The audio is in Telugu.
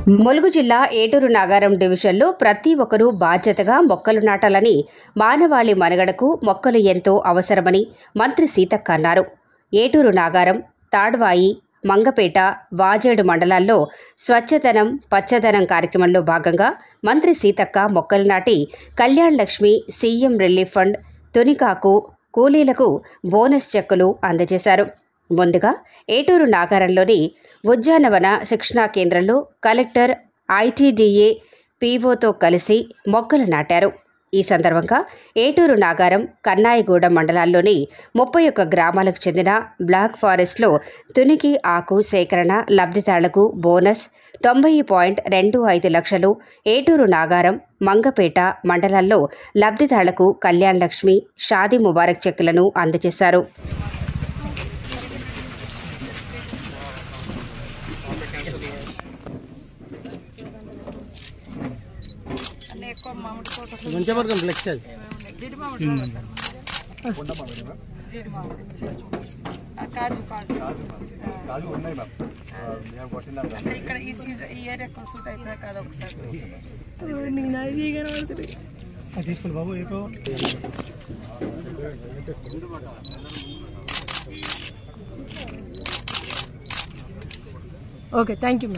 ములుగు జిల్లా ఏటూరు నాగారం డివిజన్లో ప్రతి ఒక్కరూ బాధ్యతగా మొక్కలు నాటాలని, మానవాళి మనుగడకు మొక్కలు ఎంతో అవసరమని మంత్రి సీతక్క అన్నారు. ఏటూరు నాగారం, తాడ్వాయి, మంగపేట, వాజేడు మండలాల్లో స్వచ్ఛదనం పచ్చదనం కార్యక్రమంలో భాగంగా మంత్రి సీతక్క మొక్కలు నాటి Kalyan Lakshmi CM relief fund, తునికాకు కూలీలకు బోనస్ చెక్కులు అందజేశారు. ముందుగా ఏటూరు నాగారంలోని ఉద్యానవన శిక్షణా కేంద్రంలో కలెక్టర్, ఐటీడీఏ పీఓతో కలిసి మొక్కలు నాటారు. ఈ సందర్భంగా ఏటూరు నాగారం, కన్నాయిగూడెం మండలాల్లోని 31 గ్రామాలకు చెందిన బ్లాక్ ఫారెస్ట్లో తునికి ఆకు సేకరణ లబ్ధిదారులకు బోనస్ 90.25 లక్షలు, ఏటూరు నాగారం, మంగపేట మండలాల్లో లబ్ధిదారులకు కళ్యాణ్ లక్ష్మి, షాదీ ముబారక్ చెక్కులను అందజేశారు. Okay, thank you.